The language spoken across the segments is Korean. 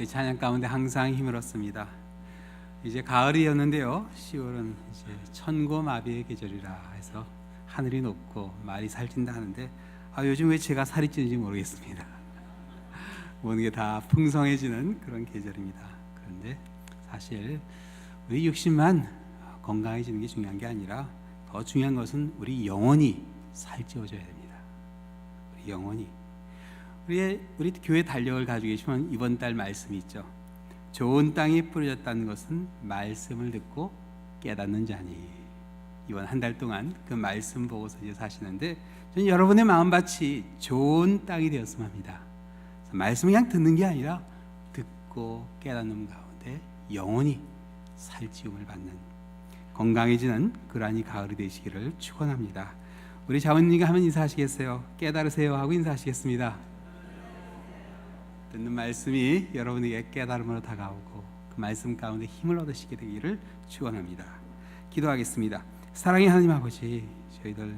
찬양 가운데 항상 힘을 얻습니다. 이제 가을이었는데요. 10월은 이제 천고마비의 계절이라 해서 하늘이 높고 말이 살찐다 하는데 요즘 왜 제가 살이 찌는지 모르겠습니다. 모든 게 다 풍성해지는 그런 계절입니다. 그런데 사실 우리 육신만 건강해지는 게 중요한 게 아니라 더 중요한 것은 우리 영혼이 살찌워져야 됩니다. 우리 영혼이. 우리 교회 달력을 가지고 계시면 이번 달 말씀이 있죠. 좋은 땅에 뿌려졌다는 것은 말씀을 듣고 깨닫는 자니. 이번 한 달 동안 그 말씀 보고서 이제 사시는데 저는 여러분의 마음밭이 좋은 땅이 되었으면 합니다. 말씀을 그냥 듣는 게 아니라 듣고 깨닫는 가운데 영혼이 살찌움을 받는 건강해지는 그러한 가을이 되시기를 축원합니다. 우리 자원님과 한번 인사하시겠어요? 깨달으세요 하고 인사하시겠습니다. 듣는 말씀이 여러분에게 깨달음으로 다가오고 그 말씀 가운데 힘을 얻으시게 되기를 축원합니다. 기도하겠습니다. 사랑의 하나님 아버지, 저희들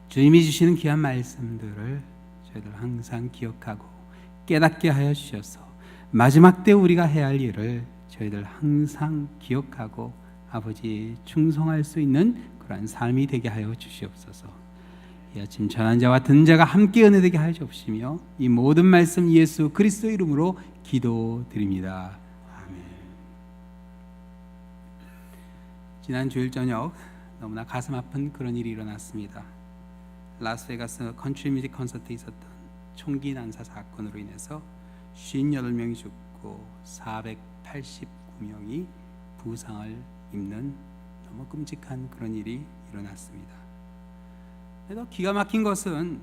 주님이 주시는 귀한 말씀들을 저희들 항상 기억하고 깨닫게 하여 주셔서 마지막 때 우리가 해야 할 일을 저희들 항상 기억하고 아버지 충성할 수 있는 그러한 삶이 되게 하여 주시옵소서. 이 아침 전한 자와 듣는 자가 함께 은혜되게 하여 주옵시며 이 모든 말씀 예수 그리스도 이름으로 기도드립니다. 아멘. 지난 주일 저녁 너무나 가슴 아픈 그런 일이 일어났습니다. 라스베가스 컨트리 뮤직 콘서트에 있었던 총기 난사 사건으로 인해서 58명이 죽고 489명이 부상을 입는 너무 끔찍한 그런 일이 일어났습니다. 더 기가 막힌 것은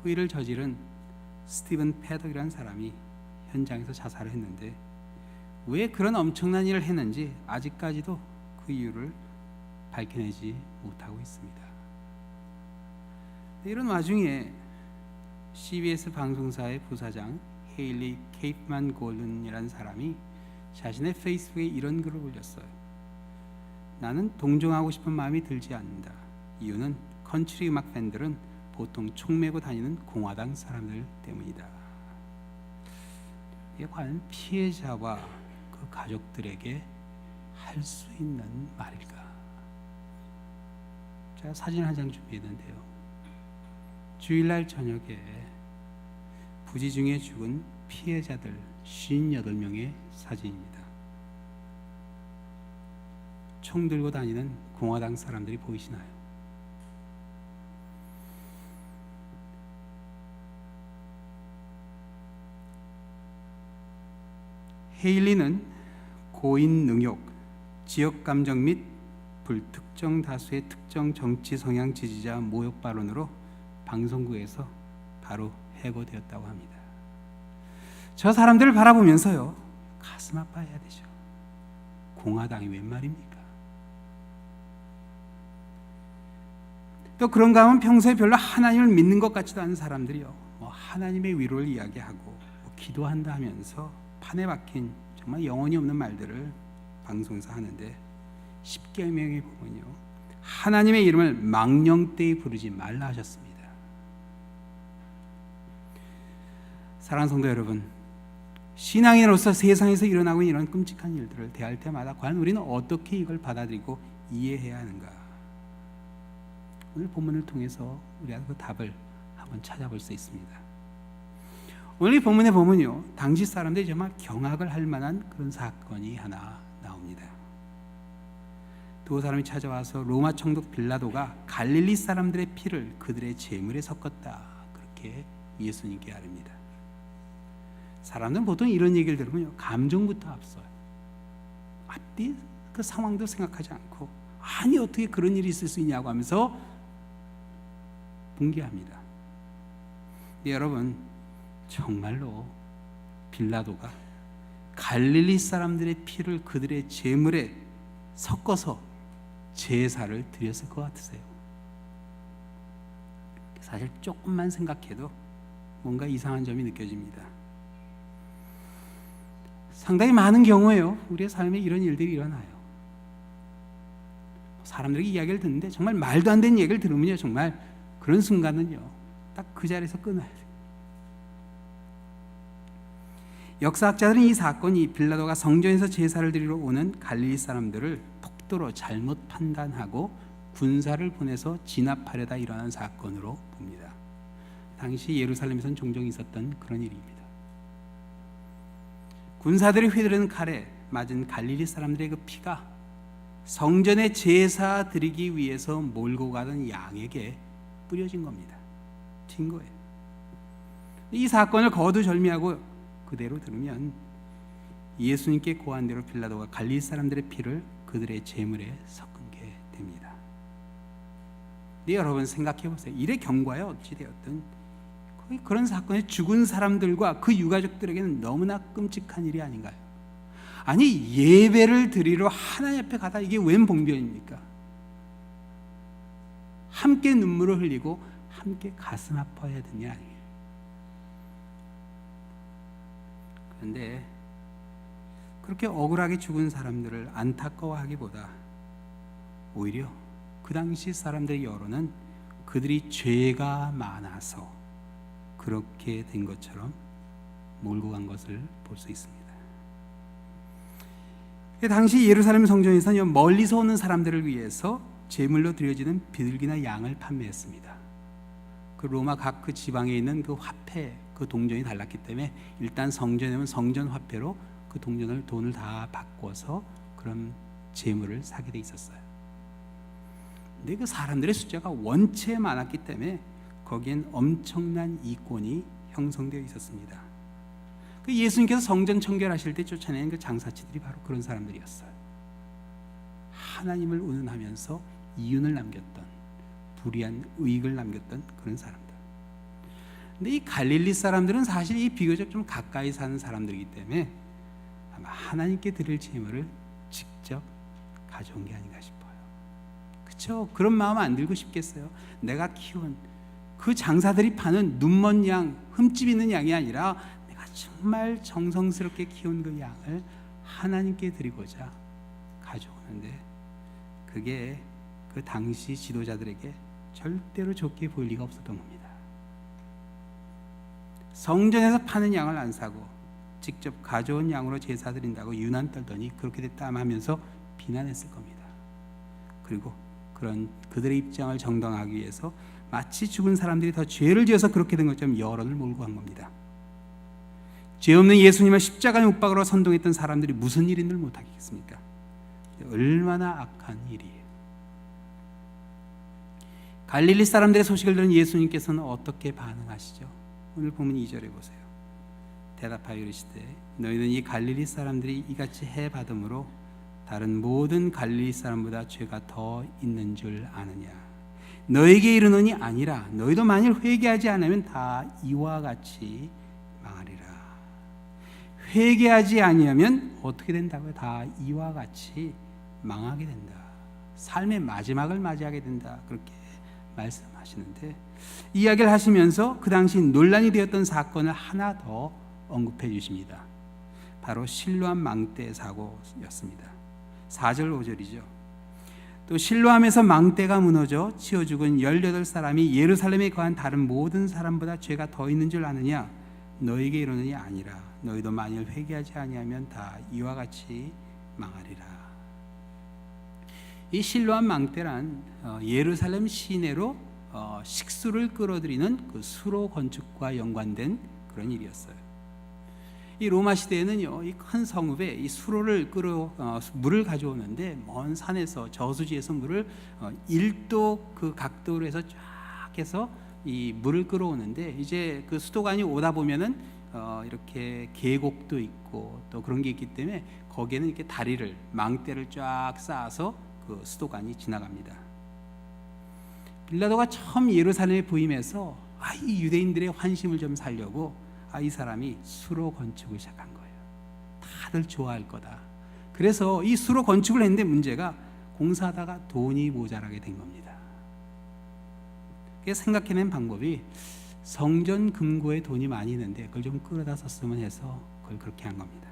그 일을 저지른 스티븐 패덕이라는 사람이 현장에서 자살을 했는데 왜 그런 엄청난 일을 했는지 아직까지도 그 이유를 밝혀내지 못하고 있습니다. 이런 와중에 CBS 방송사의 부사장 헤일리 케이프만 골든이라는 사람이 자신의 페이스북에 이런 글을 올렸어요. 나는 동정하고 싶은 마음이 들지 않는다. 이유는 컨트리 음악 팬들은 보통 총 메고 다니는 공화당 사람들 때문이다. 이게 과연 피해자와 그 가족들에게 할 수 있는 말일까? 제가 사진 한 장 준비했는데요. 주일날 저녁에 부지 중에 죽은 피해자들 58명의 사진입니다. 총 들고 다니는 공화당 사람들이 보이시나요? 헤일리는 고인 능욕, 지역 감정 및 불특정 다수의 특정 정치 성향 지지자 모욕 발언으로 방송국에서 바로 해고되었다고 합니다. 저 사람들을 바라보면서요 가슴 아파해야 되죠. 공화당이 웬 말입니까? 또 그런가 하면 평소에 별로 하나님을 믿는 것 같지도 않은 사람들이요 하나님의 위로를 이야기하고 기도한다 하면서 판에 박힌 정말 영혼이 없는 말들을 방송에서 하는데 10계명에 보면요 하나님의 이름을 망령되이 부르지 말라 하셨습니다. 사랑하는 성도 여러분, 신앙인으로서 세상에서 일어나고 있는 이런 끔찍한 일들을 대할 때마다 과연 우리는 어떻게 이걸 받아들이고 이해해야 하는가? 오늘 본문을 통해서 우리가 그 답을 한번 찾아볼 수 있습니다. 오늘 이 본문에 보면요 당시 사람들이 정말 경악을 할 만한 그런 사건이 하나 나옵니다. 두 사람이 찾아와서 로마 총독 빌라도가 갈릴리 사람들의 피를 그들의 제물에 섞었다 그렇게 예수님께 아릅니다. 사람들은 보통 이런 얘기를 들으면 감정부터 앞서요. 앞뒤 그 상황도 생각하지 않고 아니 어떻게 그런 일이 있을 수 있냐고 하면서 붕괴합니다. 여러분 정말로 빌라도가 갈릴리 사람들의 피를 그들의 제물에 섞어서 제사를 드렸을 것 같으세요? 사실 조금만 생각해도 뭔가 이상한 점이 느껴집니다. 상당히 많은 경우에요 우리의 삶에 이런 일들이 일어나요. 사람들에게 이야기를 듣는데 정말 말도 안 되는 얘기를 들으면요 정말 그런 순간은요 딱 그 자리에서 끊어야 돼요. 역사학자들은 이 사건이 빌라도가 성전에서 제사를 드리러 오는 갈릴리 사람들을 폭도로 잘못 판단하고 군사를 보내서 진압하려다 일어난 사건으로 봅니다. 당시 예루살렘에선 종종 있었던 그런 일입니다. 군사들이 휘두르는 칼에 맞은 갈릴리 사람들의 그 피가 성전에 제사 드리기 위해서 몰고 가던 양에게 뿌려진 겁니다. 튄 거예요. 이 사건을 거두절미하고 그대로 들으면 예수님께 고한 대로 빌라도가 갈릴리 사람들의 피를 그들의 제물에 섞은 게 됩니다. 근데 여러분 생각해 보세요. 일의 경과야 어찌 되었든 그런 사건에 죽은 사람들과 그 유가족들에게는 너무나 끔찍한 일이 아닌가요? 아니, 예배를 드리러 하나님 앞에 가다 이게 웬 봉변입니까? 함께 눈물을 흘리고 함께 가슴 아파해야 되는 게 아니에요. 그런데 그렇게 억울하게 죽은 사람들을 안타까워하기보다 오히려 그 당시 사람들의 여론은 그들이 죄가 많아서 그렇게 된 것처럼 몰고 간 것을 볼 수 있습니다. 당시 예루살렘 성전에서는 멀리서 오는 사람들을 위해서 제물로 드려지는 비둘기나 양을 판매했습니다. 그 로마 각 그 지방에 있는 그 화폐, 그 동전이 달랐기 때문에 일단 성전에 오면 성전 화폐로 그 돈을 다 바꿔서 그런 제물을 사게 돼 있었어요. 근데 그 사람들의 숫자가 원체 많았기 때문에 거기엔 엄청난 이권이 형성되어 있었습니다. 그 예수님께서 성전 청결하실 때 쫓아내는 그 장사치들이 바로 그런 사람들이었어요. 하나님을 운운하면서 이윤을 남겼던, 불의한 의익을 남겼던 그런 사람들. 근데 이 갈릴리 사람들은 사실 이 비교적 좀 가까이 사는 사람들이기 때문에 아마 하나님께 드릴 제물을 직접 가져온 게 아닌가 싶어요. 그렇죠? 그런 마음 안 들고 싶겠어요? 내가 키운 그 장사들이 파는 눈먼 양, 흠집 있는 양이 아니라 내가 정말 정성스럽게 키운 그 양을 하나님께 드리고자 가져오는데 그게 그 당시 지도자들에게 절대로 좋게 보일 리가 없었던 겁니다. 성전에서 파는 양을 안 사고 직접 가져온 양으로 제사 드린다고 유난 떨더니 그렇게 됐다 하면서 비난했을 겁니다. 그리고 그런 그들의 입장을 정당하기 위해서 마치 죽은 사람들이 더 죄를 지어서 그렇게 된 것처럼 여론을 몰고 간 겁니다. 죄 없는 예수님을 십자가에 못 박으러 선동했던 사람들이 무슨 일인들 못하겠습니까? 얼마나 악한 일이에요. 갈릴리 사람들의 소식을 들은 예수님께서는 어떻게 반응하시죠? 오늘 보면 2절에 보세요. 대답하여 이르시되 너희는 이 갈릴리 사람들이 이같이 해 받음으로 다른 모든 갈릴리 사람보다 죄가 더 있는 줄 아느냐. 너에게 이르노니 아니라 너희도 만일 회개하지 않으면 다 이와 같이 망하리라. 회개하지 아니하면 어떻게 된다고요? 다 이와 같이 망하게 된다. 삶의 마지막을 맞이하게 된다. 그렇게 말씀하시는데 이야기를 하시면서 그 당시 논란이 되었던 사건을 하나 더 언급해 주십니다. 바로 실로암 망대 사고였습니다. 4절 5절이죠. 또 실로암에서 망대가 무너져 치어 죽은 18사람이 예루살렘에 거한 다른 모든 사람보다 죄가 더 있는 줄 아느냐. 너에게 이르노니 아니라 너희도 만일 회개하지 아니하면 다 이와 같이 망하리라. 이 실로암 망대란 예루살렘 시내로 식수를 끌어들이는 그 수로 건축과 연관된 그런 일이었어요. 이 로마 시대에는요, 이 큰 성읍에 이 수로를 물을 가져오는데 먼 산에서 저수지에서 물을 1도 그 각도로 해서 쫙 해서 이 물을 끌어오는데 이제 그 수도관이 오다 보면은 이렇게 계곡도 있고 또 그런 게 있기 때문에 거기에는 이렇게 다리를 망대를 쫙 쌓아서 그 수도관이 지나갑니다. 빌라도가 처음 예루살렘에 부임해서 이 유대인들의 환심을 좀 살려고 이 사람이 수로 건축을 시작한 거예요. 다들 좋아할 거다. 그래서 이 수로 건축을 했는데 문제가 공사하다가 돈이 모자라게 된 겁니다. 그래서 생각해낸 방법이 성전 금고에 돈이 많이 있는데 그걸 좀 끌어다 썼으면 해서 그걸 그렇게 한 겁니다.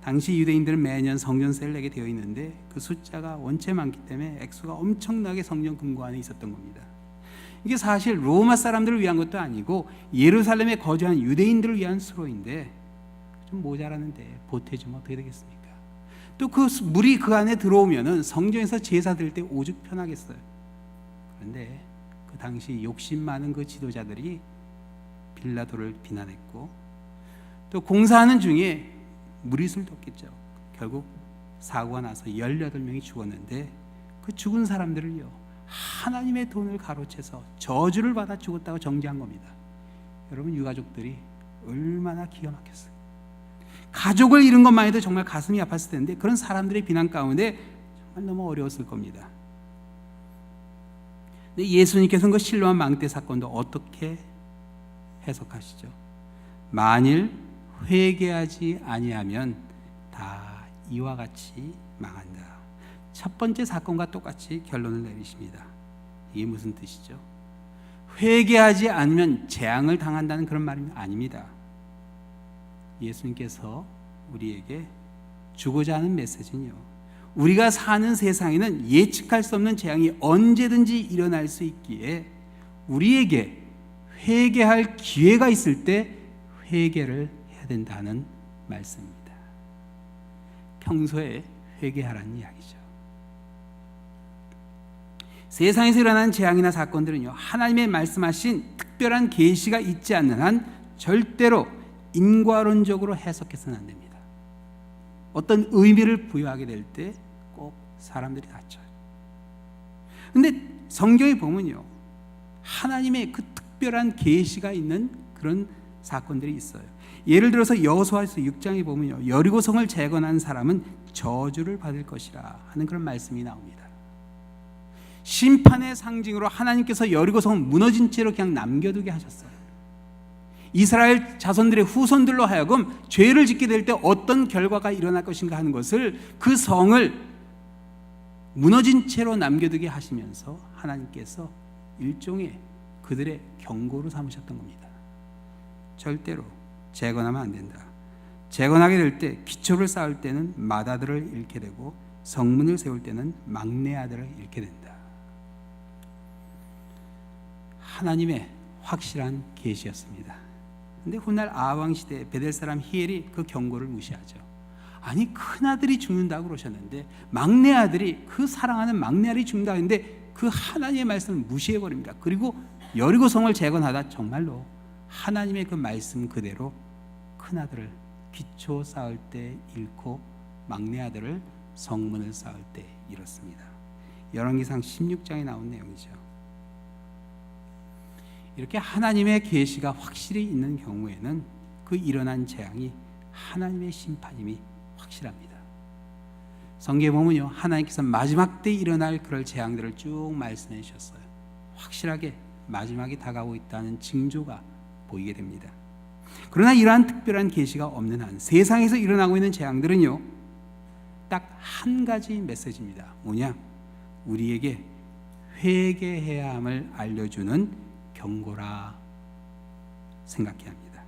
당시 유대인들은 매년 성전세를 내게 되어 있는데 그 숫자가 원체 많기 때문에 액수가 엄청나게 성전 금고 안에 있었던 겁니다. 이게 사실 로마 사람들을 위한 것도 아니고 예루살렘에 거주한 유대인들을 위한 수로인데 좀 모자라는데 보태주면 어떻게 되겠습니까? 또 그 물이 그 안에 들어오면은 성전에서 제사 드릴 때 오죽 편하겠어요. 그런데 그 당시 욕심 많은 그 지도자들이 빌라도를 비난했고, 또 공사하는 중에 무리수도 없겠죠. 결국 사고가 나서 18명이 죽었는데, 그 죽은 사람들을요, 하나님의 돈을 가로채서 저주를 받아 죽었다고 정죄한 겁니다. 여러분, 유가족들이 얼마나 기가 막혔어요. 가족을 잃은 것만 해도 정말 가슴이 아팠을 텐데, 그런 사람들의 비난 가운데 정말 너무 어려웠을 겁니다. 근데 예수님께서는 그 실로암 망대 사건도 어떻게 해석하시죠? 만일 회개하지 아니하면 다 이와 같이 망한다. 첫 번째 사건과 똑같이 결론을 내리십니다. 이게 무슨 뜻이죠? 회개하지 않으면 재앙을 당한다는 그런 말이 아닙니다. 예수님께서 우리에게 주고자 하는 메시지는요, 우리가 사는 세상에는 예측할 수 없는 재앙이 언제든지 일어날 수 있기에 우리에게 회개할 기회가 있을 때 회개를 해야 된다는 말씀입니다. 평소에 회개하라는 이야기죠. 세상에서 일어나는 재앙이나 사건들은요, 하나님의 말씀하신 특별한 계시가 있지 않는 한 절대로 인과론적으로 해석해서는 안 됩니다. 어떤 의미를 부여하게 될 때 꼭 사람들이 다쳐요. 그런데 성경에 보면요, 하나님의 그 특별한 계시가 있는 그런 사건들이 있어요. 예를 들어서 여호수아서 6장에 보면요, 여리고성을 재건한 사람은 저주를 받을 것이라 하는 그런 말씀이 나옵니다. 심판의 상징으로 하나님께서 여리고성을 무너진 채로 그냥 남겨두게 하셨어요. 이스라엘 자손들의 후손들로 하여금 죄를 짓게 될 때 어떤 결과가 일어날 것인가 하는 것을, 그 성을 무너진 채로 남겨두게 하시면서 하나님께서 일종의 그들의 경고로 삼으셨던 겁니다. 절대로 재건하면 안 된다. 재건하게 될 때 기초를 쌓을 때는 맏아들을 잃게 되고 성문을 세울 때는 막내 아들을 잃게 된다. 하나님의 확실한 계시였습니다. 근데 훗날 아왕 시대 베델 사람 히엘이 그 경고를 무시하죠. 아니, 큰 아들이 죽는다고 그러셨는데 막내 아들이, 그 사랑하는 막내 아들이 죽는다 했는데 그 하나님의 말씀을 무시해 버립니다. 그리고 여리고성을 재건하다 정말로 하나님의 그 말씀 그대로 큰 아들을 기초 쌓을 때 잃고 막내 아들을 성문을 쌓을 때 잃었습니다. 열왕기상 16장에 나온 내용이죠. 이렇게 하나님의 계시가 확실히 있는 경우에는 그 일어난 재앙이 하나님의 심판임이 확실합니다. 성경에 보면요, 하나님께서 마지막 때 일어날 그럴 재앙들을 쭉 말씀해 주셨어요. 확실하게 마지막이 다가오고 있다는 징조가 보이게 됩니다. 그러나 이러한 특별한 계시가 없는 한 세상에서 일어나고 있는 재앙들은요, 딱 한 가지 메시지입니다. 뭐냐? 우리에게 회개해야 함을 알려주는 경고라 생각해야 합니다.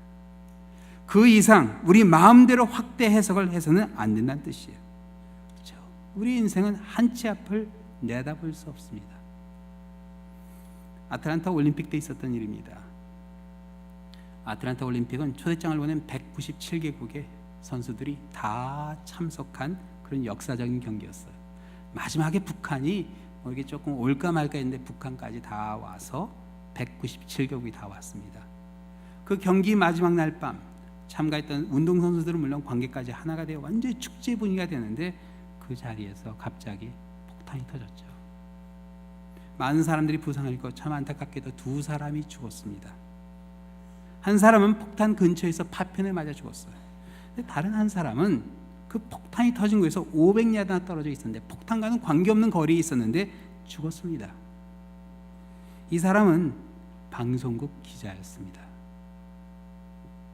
그 이상 우리 마음대로 확대 해석을 해서는 안 된다는 뜻이에요. 그렇죠? 우리 인생은 한 치 앞을 내다볼 수 없습니다. 아틀란타 올림픽 때 있었던 일입니다. 아틀란타 올림픽은 초대장을 보낸 197개국의 선수들이 다 참석한 그런 역사적인 경기였어요. 마지막에 북한이 이게 조금 올까 말까 했는데 북한까지 다 와서 197개국이 다 왔습니다. 그 경기 마지막 날 밤 참가했던 운동선수들은 물론 관객까지 하나가 되어 완전히 축제 분위기가 되는데, 그 자리에서 갑자기 폭탄이 터졌죠. 많은 사람들이 부상을 입고 참 안타깝게도 2사람이 죽었습니다. 한 사람은 폭탄 근처에서 파편에 맞아 죽었어요. 근데 다른 한 사람은 그 폭탄이 터진 곳에서 500야드나 떨어져 있었는데, 폭탄과는 관계없는 거리에 있었는데 죽었습니다. 이 사람은 방송국 기자였습니다.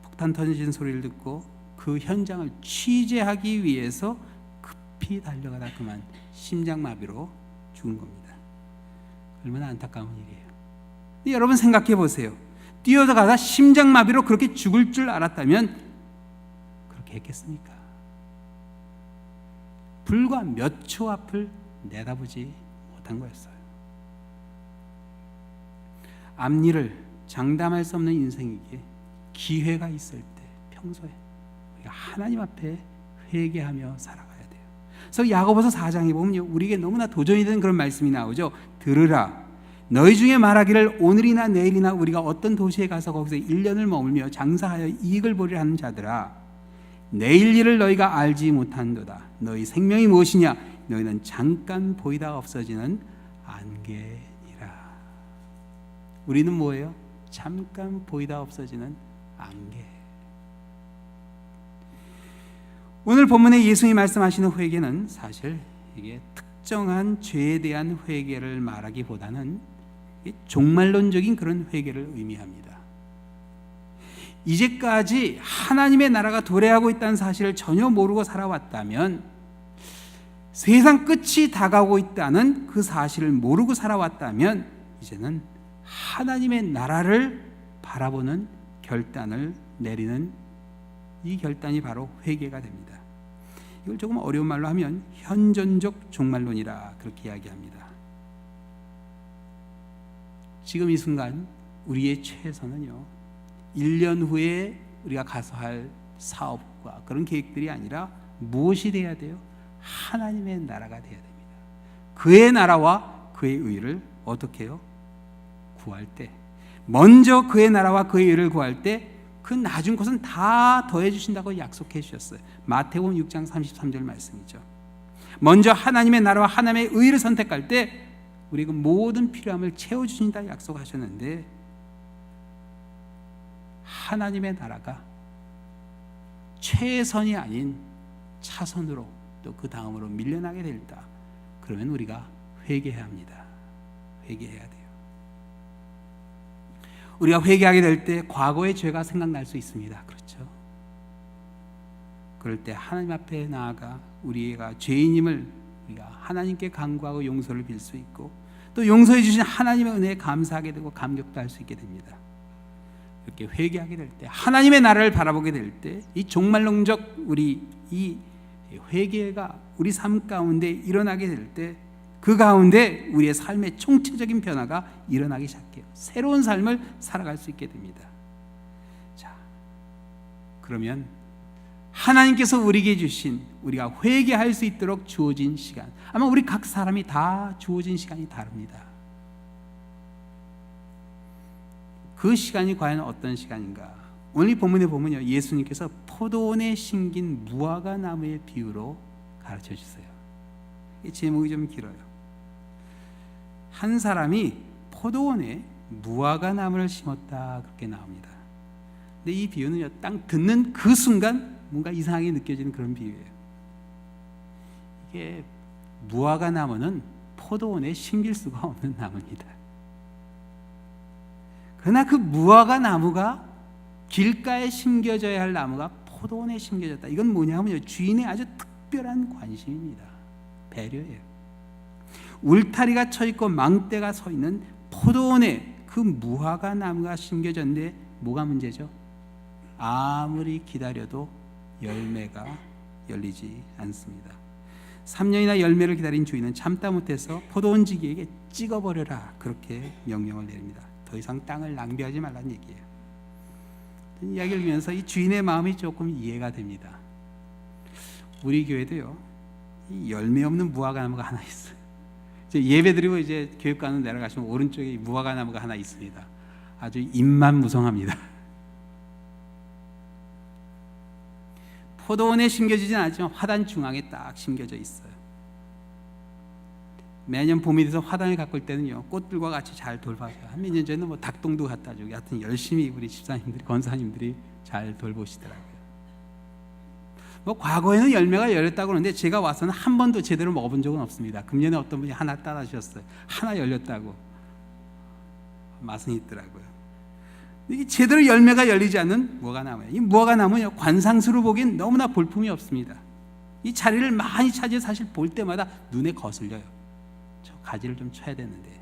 폭탄 터진 소리를 듣고 그 현장을 취재하기 위해서 급히 달려가다 그만 심장마비로 죽은 겁니다. 얼마나 안타까운 일이에요. 근데 여러분 생각해 보세요. 뛰어가다 심장마비로 그렇게 죽을 줄 알았다면 그렇게 했겠습니까? 불과 몇 초 앞을 내다보지 못한 거였어요. 앞일을 장담할 수 없는 인생에게 기회가 있을 때 평소에 우리가 하나님 앞에 회개하며 살아가야 돼요. 그래서 야고보서 4장에 보면요, 우리에게 너무나 도전이 되는 그런 말씀이 나오죠. 들으라, 너희 중에 말하기를 오늘이나 내일이나 우리가 어떤 도시에 가서 거기서 1년을 머물며 장사하여 이익을 보리라 하는 자들아, 내일 일을 너희가 알지 못한도다. 너희 생명이 무엇이냐? 너희는 잠깐 보이다가 없어지는 안개니라. 우리는 뭐예요? 잠깐 보이다 없어지는 안개. 오늘 본문에 예수님이 말씀하시는 회개는 사실 이게 특정한 죄에 대한 회개를 말하기보다는 종말론적인 그런 회개를 의미합니다. 이제까지 하나님의 나라가 도래하고 있다는 사실을 전혀 모르고 살아왔다면, 세상 끝이 다가오고 있다는 그 사실을 모르고 살아왔다면, 이제는 하나님의 나라를 바라보는 결단을 내리는 이 결단이 바로 회개가 됩니다. 이걸 조금 어려운 말로 하면 현존적 종말론이라 그렇게 이야기합니다. 지금 이 순간 우리의 최선은요, 1년 후에 우리가 가서 할 사업과 그런 계획들이 아니라 무엇이 돼야 돼요? 하나님의 나라가 돼야 됩니다. 그의 나라와 그의 의를 어떻게 해요? 구할 때, 먼저 그의 나라와 그의 의를 구할 때 그 나중 것은 다 더해 주신다고 약속해 주셨어요. 마태복음 6장 33절 말씀이죠. 먼저 하나님의 나라와 하나님의 의를 선택할 때 우리가 모든 필요함을 채워주신다 약속하셨는데, 하나님의 나라가 최선이 아닌 차선으로 또 그 다음으로 밀려나게 될다. 그러면 우리가 회개해야 합니다. 회개해야 돼요. 우리가 회개하게 될 때 과거의 죄가 생각날 수 있습니다. 그렇죠? 그럴 때 하나님 앞에 나아가 우리가 죄인임을 우리가 하나님께 간구하고 용서를 빌 수 있고, 또 용서해 주신 하나님의 은혜에 감사하게 되고 감격도 할 수 있게 됩니다. 이렇게 회개하게 될 때, 하나님의 나라를 바라보게 될 때, 이 종말론적 우리 이 회개가 우리 삶 가운데 일어나게 될 때, 그 가운데 우리의 삶의 총체적인 변화가 일어나기 시작해요. 새로운 삶을 살아갈 수 있게 됩니다. 자, 그러면 하나님께서 우리에게 주신, 우리가 회개할 수 있도록 주어진 시간, 아마 우리 각 사람이 다 주어진 시간이 다릅니다. 그 시간이 과연 어떤 시간인가? 오늘 본문에 보면요, 예수님께서 포도원에 심긴 무화과 나무의 비유로 가르쳐 주세요. 이 제목이 좀 길어요. 한 사람이 포도원에 무화과 나무를 심었다, 그렇게 나옵니다. 근데 이 비유는요, 딱 듣는 그 순간 뭔가 이상하게 느껴지는 그런 비유예요. 이게 무화과 나무는 포도원에 심길 수가 없는 나무입니다. 그러나 그 무화과 나무가 길가에 심겨져야 할 나무가 포도원에 심겨졌다. 이건 뭐냐면요, 주인의 아주 특별한 관심입니다. 배려예요. 울타리가 쳐 있고 망대가 서 있는 포도원에 그 무화과 나무가 심겨졌는데 뭐가 문제죠? 아무리 기다려도 열매가 열리지 않습니다. 3년이나 열매를 기다린 주인은 참다 못해서 포도원 지기에게 찍어버려라, 그렇게 명령을 내립니다. 더 이상 땅을 낭비하지 말라는 얘기예요. 이 이야기를 보면서 이 주인의 마음이 조금 이해가 됩니다. 우리 교회도요, 이 열매 없는 무화과 나무가 하나 있어요. 이제 예배드리고 이제 교육관으로 내려가시면 오른쪽에 무화과 나무가 하나 있습니다. 아주 잎만 무성합니다. 포도원에 심겨지진 않지만 화단 중앙에 딱 심겨져 있어요. 매년 봄이 돼서 화단을 가꿀 때는요, 꽃들과 같이 잘 돌봐줘요. 한 몇 년 전에는 뭐 닭똥도 갖다 주고, 하여튼 열심히 우리 집사님들이, 권사님들이 잘 돌보시더라고요. 뭐 과거에는 열매가 열렸다고 하는데 제가 와서는 한 번도 제대로 먹어본 적은 없습니다. 금년에 어떤 분이 하나 따라 주셨어요. 하나 열렸다고. 맛은 있더라고요. 이게 제대로 열매가 열리지 않는 무화과 나무예요. 이 무화과 나무는 관상수로 보기엔 너무나 볼품이 없습니다. 이 자리를 많이 차지해 사실 볼 때마다 눈에 거슬려요. 저 가지를 좀 쳐야 되는데.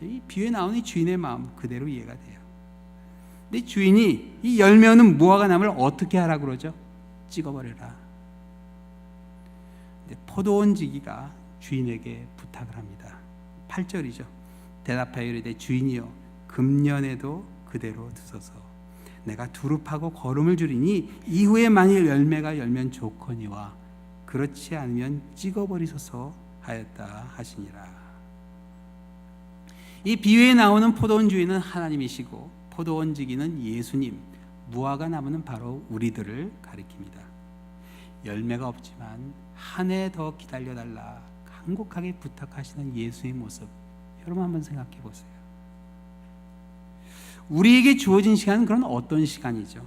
이 비유에 나오는 이 주인의 마음 그대로 이해가 돼요. 근데 주인이 이 열매 없는 무화과 나무를 어떻게 하라고 그러죠? 찍어버려라. 포도원 지기가 주인에게 부탁을 합니다. 8절이죠. 대답하여 이르되 주인이여, 금년에도 그대로 두소서. 내가 두릅하고 거름을 주리니 이후에 만일 열매가 열면 좋거니와 그렇지 않으면 찍어버리소서 하였다 하시니라. 이 비유에 나오는 포도원 주인은 하나님이시고 포도원 지기는 예수님, 무화과 나무는 바로 우리들을 가리킵니다. 열매가 없지만 한 해 더 기다려달라 간곡하게 부탁하시는 예수의 모습, 여러분 한번 생각해 보세요. 우리에게 주어진 시간은 그런 어떤 시간이죠?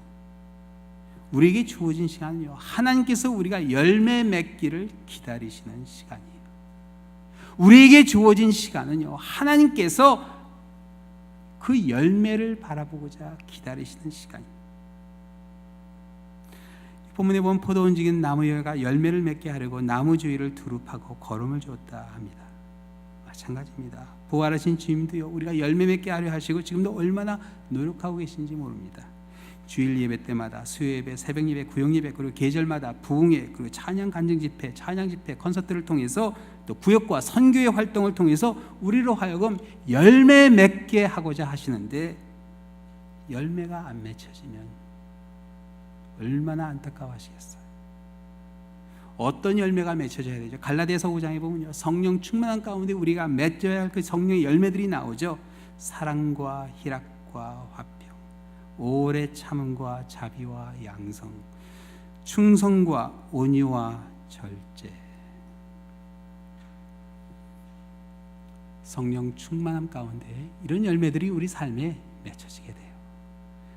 우리에게 주어진 시간은요, 하나님께서 우리가 열매 맺기를 기다리시는 시간이에요. 우리에게 주어진 시간은요, 하나님께서 그 열매를 바라보고자 기다리시는 시간입니다. 본문에 보면 포도원 지기는 나무가 열매를 맺게 하려고 나무 주위를 두릅하고 거름을 주었다 합니다. 마찬가지입니다. 부활하신 주님도요, 우리가 열매 맺게 하려 하시고 지금도 얼마나 노력하고 계신지 모릅니다. 주일 예배 때마다 수요 예배, 새벽 예배, 구역 예배, 그리고 계절마다 부흥회, 그리고 찬양 간증 집회, 찬양 집회, 콘서트를 통해서 또 구역과 선교의 활동을 통해서 우리로 하여금 열매 맺게 하고자 하시는데, 열매가 안 맺혀지면 얼마나 안타까워하시겠어요. 어떤 열매가 맺혀져야 되죠? 갈라디아서 5장에 보면요, 성령 충만한 가운데 우리가 맺어야 할 그 성령의 열매들이 나오죠. 사랑과 희락과 화평, 오래 참음과 자비와 양성, 충성과 온유와 절제. 성령 충만함 가운데 이런 열매들이 우리 삶에 맺혀지게 돼요.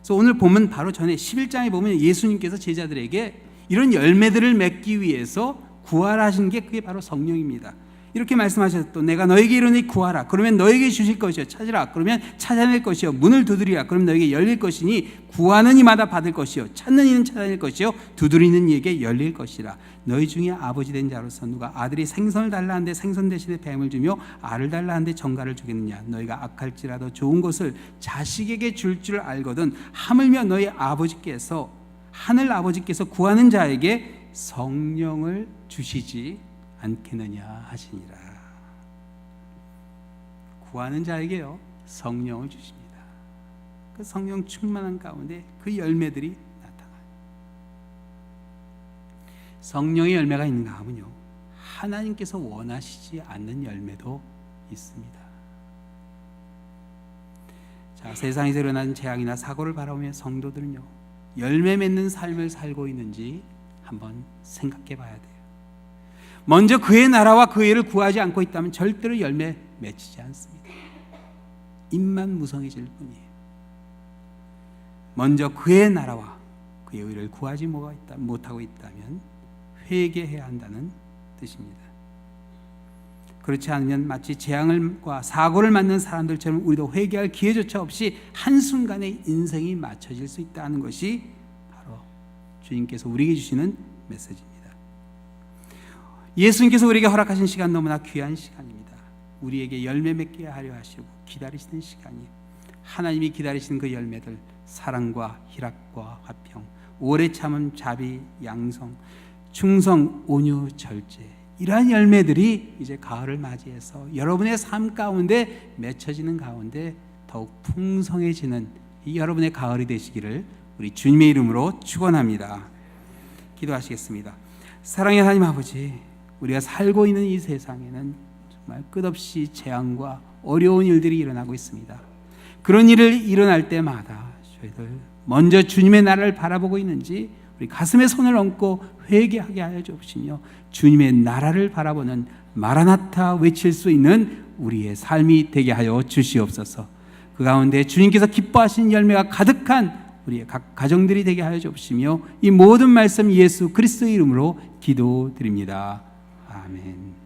그래서 오늘 보면 바로 전에 11장에 보면 예수님께서 제자들에게 이런 열매들을 맺기 위해서 구하라신 게 그게 바로 성령입니다. 이렇게 말씀하셨죠. 내가 너에게 이르니 구하라. 그러면 너에게 주실 것이요. 찾으라. 그러면 찾아낼 것이요. 문을 두드리라. 그럼 너에게 열릴 것이니 구하는 이마다 받을 것이요. 찾는 이는 찾아낼 것이요. 두드리는 이에게 열릴 것이라. 너희 중에 아버지 된 자로서 누가 아들이 생선을 달라 하는데 생선 대신에 뱀을 주며 알을 달라 하는데 정갈을 주겠느냐. 너희가 악할지라도 좋은 것을 자식에게 줄 줄 알거든 하물며 너희 아버지께서 하늘 아버지께서 구하는 자에게 성령을 주시지 않겠느냐 하시니라. 구하는 자에게요, 성령을 주십니다. 그 성령 충만한 가운데 그 열매들이 나타나요. 성령의 열매가 있는가 하면요, 하나님께서 원하시지 않는 열매도 있습니다. 자, 세상에서 일어나는 재앙이나 사고를 바라보며 성도들은요, 열매 맺는 삶을 살고 있는지 한번 생각해 봐야 돼요. 먼저 그의 나라와 그 의를 구하지 않고 있다면 절대로 열매 맺히지 않습니다. 입만 무성해질 뿐이에요. 먼저 그의 나라와 그의 의를 구하지 못하고 있다면 회개해야 한다는 뜻입니다. 그렇지 않으면 마치 재앙과 사고를 맞는 사람들처럼 우리도 회개할 기회조차 없이 한순간에 인생이 맞춰질 수 있다는 것이 바로 주님께서 우리에게 주시는 메시지입니다. 예수님께서 우리에게 허락하신 시간 너무나 귀한 시간입니다. 우리에게 열매 맺게 하려 하시고 기다리시는 시간이에요. 하나님이 기다리시는 그 열매들, 사랑과 희락과 화평, 오래 참음, 자비, 양성, 충성, 온유, 절제, 이러한 열매들이 이제 가을을 맞이해서 여러분의 삶 가운데 맺혀지는 가운데 더욱 풍성해지는 이 여러분의 가을이 되시기를 우리 주님의 이름으로 축원합니다. 기도하시겠습니다. 사랑의 하나님 아버지, 우리가 살고 있는 이 세상에는 정말 끝없이 재앙과 어려운 일들이 일어나고 있습니다. 그런 일을 일어날 때마다 저희들 먼저 주님의 나라를 바라보고 있는지 우리 가슴에 손을 얹고 회개하게 하여 주시며 주님의 나라를 바라보는 마라나타 외칠 수 있는 우리의 삶이 되게 하여 주시옵소서. 그 가운데 주님께서 기뻐하시는 열매가 가득한 우리의 각 가정들이 되게 하여 주시며 이 모든 말씀 예수 그리스도의 이름으로 기도드립니다. 아멘.